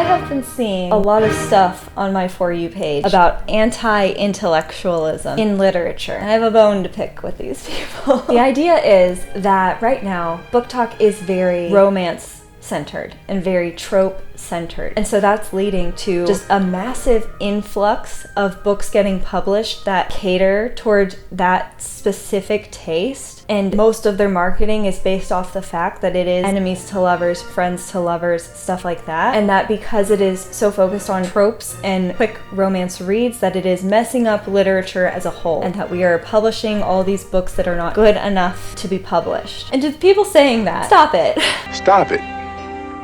I have been seeing a lot of stuff on my For You page about anti-intellectualism in literature. And I have a bone to pick with these people. The idea is that right now, BookTok is very romance-centered and very trope-centered. And so that's leading to just a massive influx of books getting published that cater toward that specific taste. And most of their marketing is based off the fact that it is enemies to lovers, friends to lovers, stuff like that. And that because it is so focused on tropes and quick romance reads, that it is messing up literature as a whole. And that we are publishing all these books that are not good enough to be published. And to people saying that, stop it. Stop it.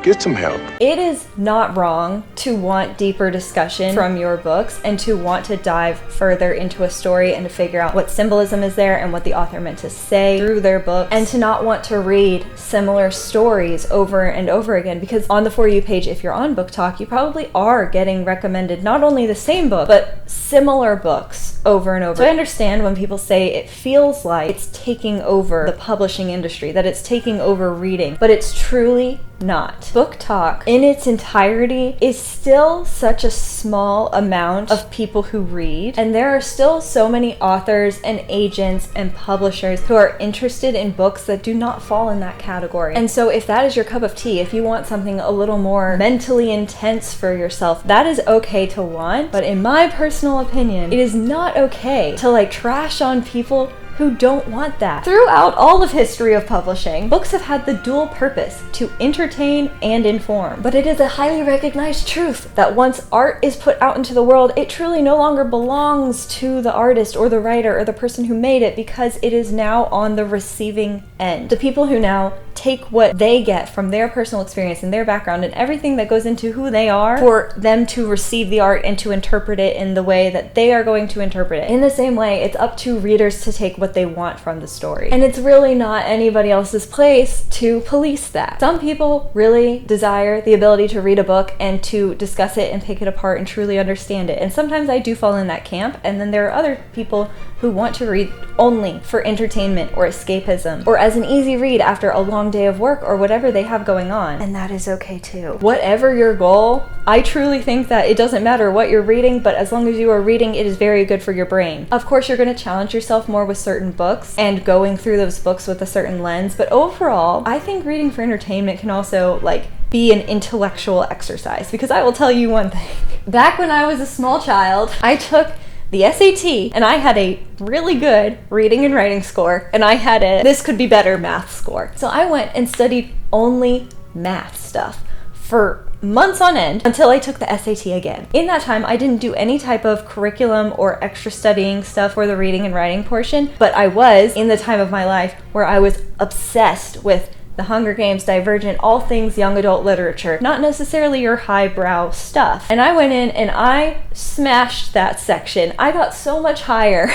Get some help. It is not wrong to want deeper discussion from your books and to want to dive further into a story and to figure out what symbolism is there and what the author meant to say through their book, and to not want to read similar stories over and over again, because on the For You page, if you're on BookTok, you probably are getting recommended not only the same book, but similar books over and over. So I understand when people say it feels like it's taking over the publishing industry, that it's taking over reading, but it's truly not. BookTok in its entirety is still such a small amount of people who read, and there are still so many authors and agents and publishers who are interested in books that do not fall in that category. And so if that is your cup of tea, if you want something a little more mentally intense for yourself, that is okay to want, but in my personal opinion, it is not okay to trash on people who don't want that. Throughout all of history of publishing, books have had the dual purpose to entertain and inform. But it is a highly recognized truth that once art is put out into the world, it truly no longer belongs to the artist or the writer or the person who made it, because it is now on the receiving end. The people who now take what they get from their personal experience and their background and everything that goes into who they are, for them to receive the art and to interpret it in the way that they are going to interpret it. In the same way, it's up to readers to take what they want from the story. And it's really not anybody else's place to police that. Some people really desire the ability to read a book and to discuss it and pick it apart and truly understand it. And sometimes I do fall in that camp, and then there are other people who want to read only for entertainment or escapism, or as an easy read after a long day of work or whatever they have going on. And that is okay too. Whatever your goal, I truly think that it doesn't matter what you're reading, but as long as you are reading, it is very good for your brain. Of course, you're going to challenge yourself more with certain books and going through those books with a certain lens, but overall, I think reading for entertainment can also be an intellectual exercise, because I will tell you one thing. Back when I was a small child, I took the SAT, and I had a really good reading and writing score, and I had a this could be better math score. So I went and studied only math stuff for months on end until I took the SAT again. In that time, I didn't do any type of curriculum or extra studying stuff for the reading and writing portion, but I was in the time of my life where I was obsessed with The Hunger Games, Divergent, all things young adult literature, not necessarily your highbrow stuff. And I went in and I smashed that section. I got so much higher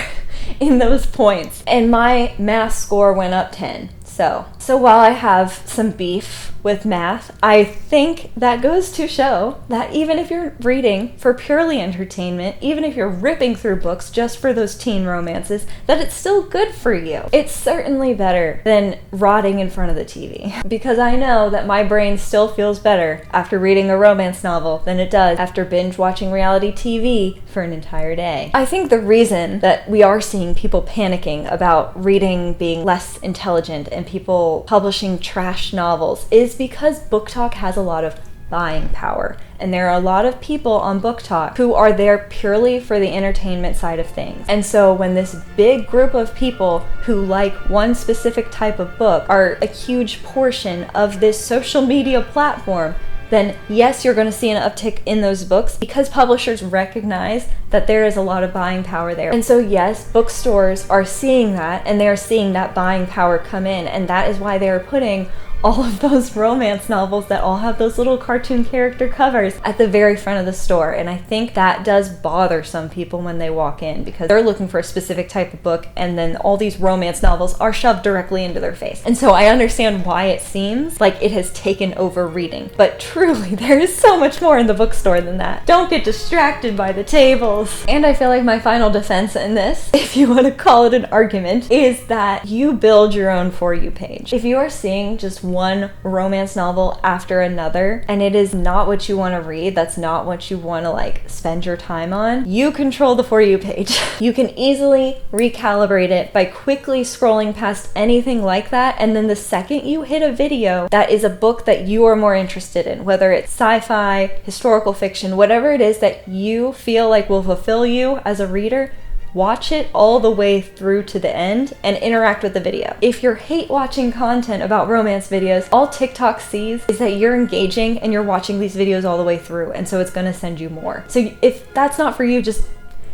in those points, and my math score went up 10. So while I have some beef with math, I think that goes to show that even if you're reading for purely entertainment, even if you're ripping through books just for those teen romances, that it's still good for you. It's certainly better than rotting in front of the TV, because I know that my brain still feels better after reading a romance novel than it does after binge watching reality TV for an entire day. I think the reason that we are seeing people panicking about reading being less intelligent and people publishing trash novels is because BookTok has a lot of buying power. And there are a lot of people on BookTok who are there purely for the entertainment side of things. And so when this big group of people who like one specific type of book are a huge portion of this social media platform, then yes, you're going to see an uptick in those books because publishers recognize that there is a lot of buying power there. And so yes, bookstores are seeing that, and they are seeing that buying power come in, and that is why they are putting all of those romance novels that all have those little cartoon character covers at the very front of the store. And I think that does bother some people when they walk in, because they're looking for a specific type of book, and then all these romance novels are shoved directly into their face. And so I understand why it seems like it has taken over reading, but truly there is so much more in the bookstore than that. Don't get distracted by the tables. And I feel like my final defense in this, if you want to call it an argument, is that you build your own For You page. If you are seeing just one romance novel after another, and it is not what you want to read, that's not what you want to like spend your time on, you control the For You page. You can easily recalibrate it by quickly scrolling past anything like that, and then the second you hit a video that is a book that you are more interested in, whether it's sci-fi, historical fiction, whatever it is that you feel like will fulfill you as a reader, watch it all the way through to the end and interact with the video. If you're hate watching content about romance videos, all TikTok sees is that you're engaging and you're watching these videos all the way through, and so it's gonna send you more. So if that's not for you, just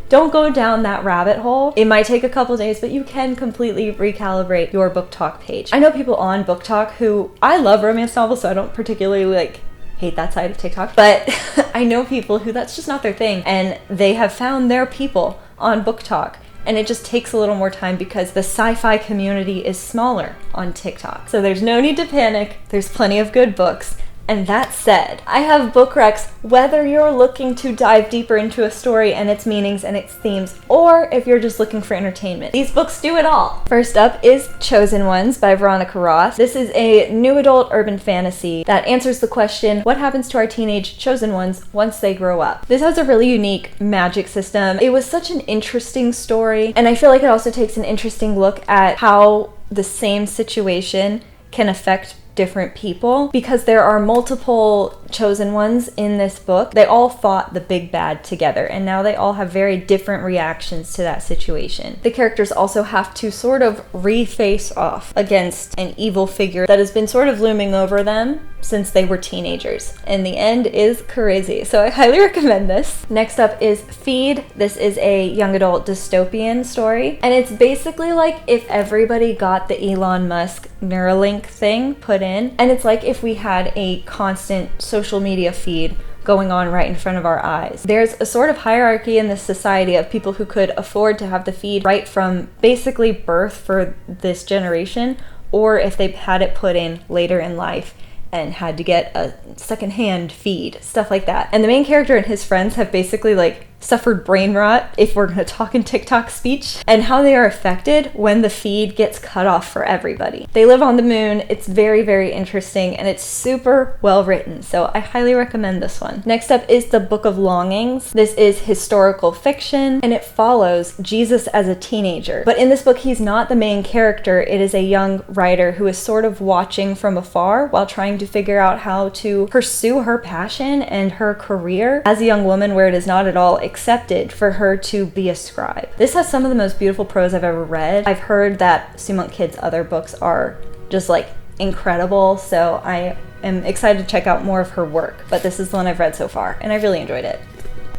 don't go down that rabbit hole. It might take a couple days, but you can completely recalibrate your BookTok page. I know people on BookTok who, I love romance novels, so I don't particularly like hate that side of TikTok, but I know people who that's just not their thing, and they have found their people on BookTok, and it just takes a little more time because the sci-fi community is smaller on TikTok. So there's no need to panic. There's plenty of good books. And that said, I have book recs whether you're looking to dive deeper into a story and its meanings and its themes, or if you're just looking for entertainment. These books do it all. First up is Chosen Ones by Veronica Ross. This is a new adult urban fantasy that answers the question, what happens to our teenage chosen ones once they grow up? This has a really unique magic system. It was such an interesting story, and I feel like it also takes an interesting look at how the same situation can affect different people, because there are multiple chosen ones in this book. They all fought the big bad together, and now they all have very different reactions to that situation. The characters also have to sort of re-face off against an evil figure that has been sort of looming over them since they were teenagers, and the end is crazy, so I highly recommend this. Next up is Feed. This is a young adult dystopian story, and it's basically like if everybody got the Elon Musk Neuralink thing put in, and it's like if we had a constant social media feed going on right in front of our eyes. There's a sort of hierarchy in this society of people who could afford to have the feed right from basically birth for this generation, or if they had it put in later in life and had to get a secondhand feed, stuff like that. And the main character and his friends have basically like suffered brain rot, if we're going to talk in TikTok speech, and how they are affected when the feed gets cut off for everybody. They live on the moon. It's very, very interesting, and it's super well written, so I highly recommend this one. Next up is The Book of Longings. This is historical fiction, and it follows Jesus as a teenager. But in this book, he's not the main character. It is a young writer who is sort of watching from afar while trying to figure out how to pursue her passion and her career as a young woman, where it is not at all accepted for her to be a scribe. This has some of the most beautiful prose I've ever read. I've heard that Sumont Kid's other books are just like incredible, so I am excited to check out more of her work, but this is the one I've read so far, and I really enjoyed it.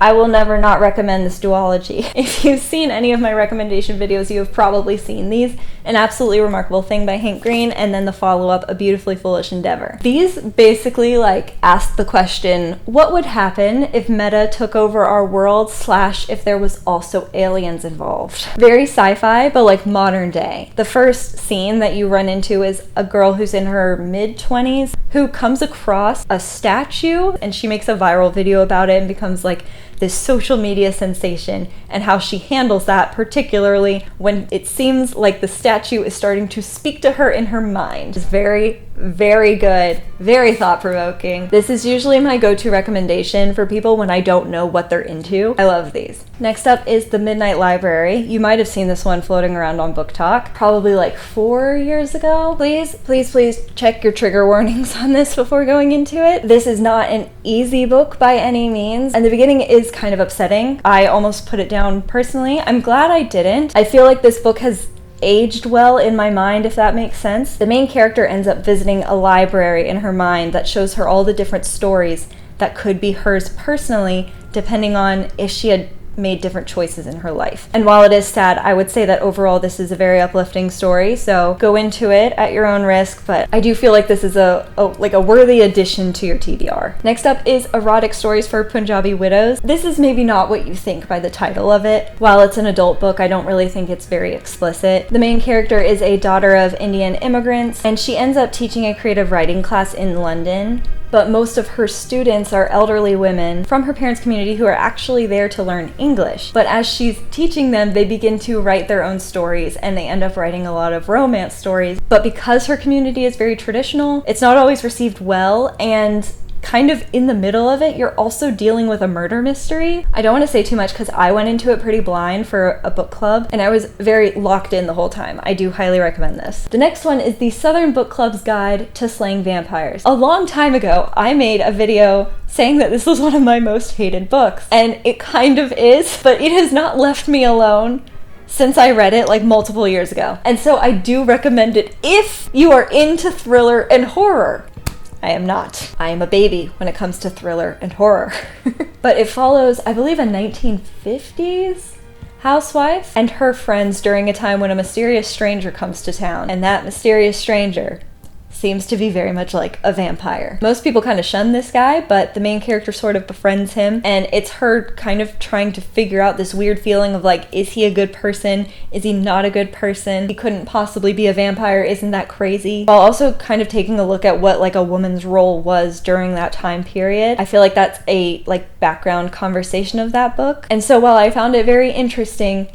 I will never not recommend this duology. If you've seen any of my recommendation videos, you have probably seen these. An Absolutely Remarkable Thing by Hank Green, and then the follow-up, A Beautifully Foolish Endeavor. These basically like ask the question, what would happen if meta took over our world / if there was also aliens involved? Very sci-fi, but like modern day. The first scene that you run into is a girl who's in her mid-20s who comes across a statue, and she makes a viral video about it and becomes like this social media sensation, and how she handles that, particularly when it seems like the statue is starting to speak to her in her mind. It's very, very good, very thought-provoking. This is usually my go-to recommendation for people when I don't know what they're into. I love these. Next up is The Midnight Library. You might have seen this one floating around on BookTok probably like 4 years ago. Please, please, please check your trigger warnings on this before going into it. This is not an easy book by any means, and the beginning is kind of upsetting. I almost put it down personally. I'm glad I didn't. I feel like this book has aged well in my mind, if that makes sense. The main character ends up visiting a library in her mind that shows her all the different stories that could be hers personally, depending on if she had made different choices in her life. And while it is sad, I would say that overall this is a very uplifting story, so go into it at your own risk, but I do feel like this is a worthy addition to your TBR. Next up is Erotic Stories for Punjabi Widows. This is maybe not what you think by the title of it. While it's an adult book, I don't really think it's very explicit. The main character is a daughter of Indian immigrants, and she ends up teaching a creative writing class in London. but most of her students are elderly women from her parents' community who are actually there to learn English. But as she's teaching them, they begin to write their own stories, and they end up writing a lot of romance stories. But because her community is very traditional, it's not always received well, and kind of in the middle of it, you're also dealing with a murder mystery. I don't want to say too much because I went into it pretty blind for a book club, and I was very locked in the whole time. I do highly recommend this. The next one is the Southern Book Club's Guide to Slaying Vampires. A long time ago, I made a video saying that this was one of my most hated books, and it kind of is, but it has not left me alone since I read it like multiple years ago. And so I do recommend it if you are into thriller and horror. I am not. I am a baby when it comes to thriller and horror. But it follows, I believe, a 1950s housewife and her friends during a time when a mysterious stranger comes to town. And that mysterious stranger seems to be very much like a vampire. Most people kind of shun this guy, but the main character sort of befriends him, and it's her kind of trying to figure out this weird feeling of like, is he a good person? Is he not a good person? He couldn't possibly be a vampire, isn't that crazy? While also kind of taking a look at what like a woman's role was during that time period. I feel like that's a like background conversation of that book. And so while I found it very interesting,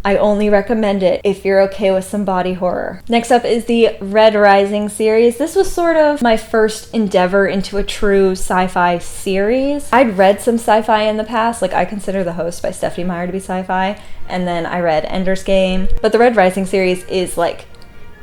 I only recommend it if you're okay with some body horror. Next up is the Red Rising series. This was sort of my first endeavor into a true sci-fi series. I'd read some sci-fi in the past, like I consider The Host by Stephanie Meyer to be sci-fi, and then I read Ender's Game. But the Red Rising series is like,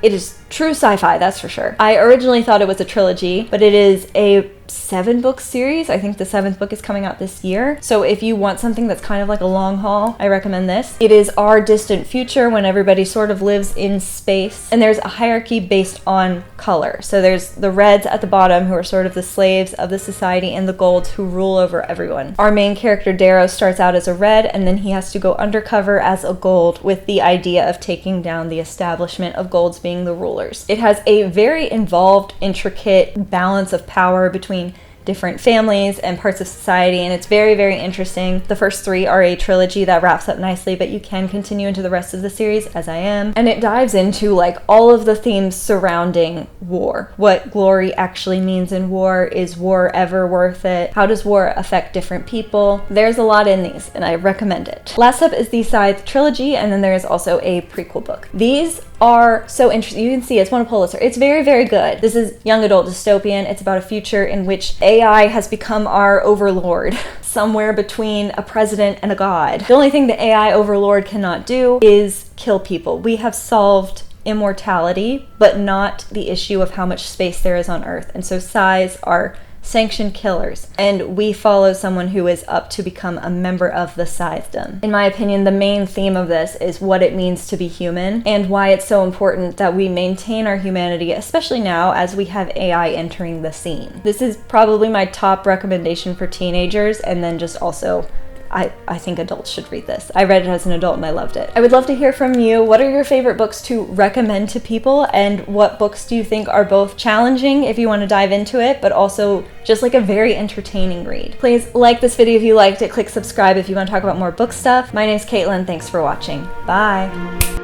it is true sci-fi, that's for sure. I originally thought it was a trilogy, but it is a 7-book series. I think the 7th book is coming out this year. So if you want something that's kind of like a long haul, I recommend this. It is our distant future when everybody sort of lives in space, and there's a hierarchy based on color. So there's the reds at the bottom who are sort of the slaves of the society, and the golds who rule over everyone. Our main character Darrow starts out as a red, and then he has to go undercover as a gold with the idea of taking down the establishment of golds being the rulers. It has a very involved, intricate balance of power between different families and parts of society, and it's very, very interesting. The first 3 are a trilogy that wraps up nicely, but you can continue into the rest of the series, as I am. And it dives into like all of the themes surrounding war. What glory actually means in war. Is war ever worth it? How does war affect different people? There's a lot in these, and I recommend it. Last up is the Scythe trilogy, and then there is also a prequel book. These are so interesting. You can see it's won a Pulitzer. It's very, very good. This is young adult dystopian. It's about a future in which AI has become our overlord, somewhere between a president and a god. The only thing the AI overlord cannot do is kill people. We have solved immortality, but not the issue of how much space there is on Earth. And so scythes are sanctioned killers, and we follow someone who is up to become a member of the Scythedom. In my opinion, the main theme of this is what it means to be human, and why it's so important that we maintain our humanity, especially now as we have AI entering the scene. This is probably my top recommendation for teenagers, and then just also I think adults should read this. I read it as an adult and I loved it. I would love to hear from you. What are your favorite books to recommend to people, and what books do you think are both challenging if you want to dive into it, but also just like a very entertaining read? Please like this video if you liked it. Click subscribe if you want to talk about more book stuff. My name's Caitlin. Thanks for watching. Bye.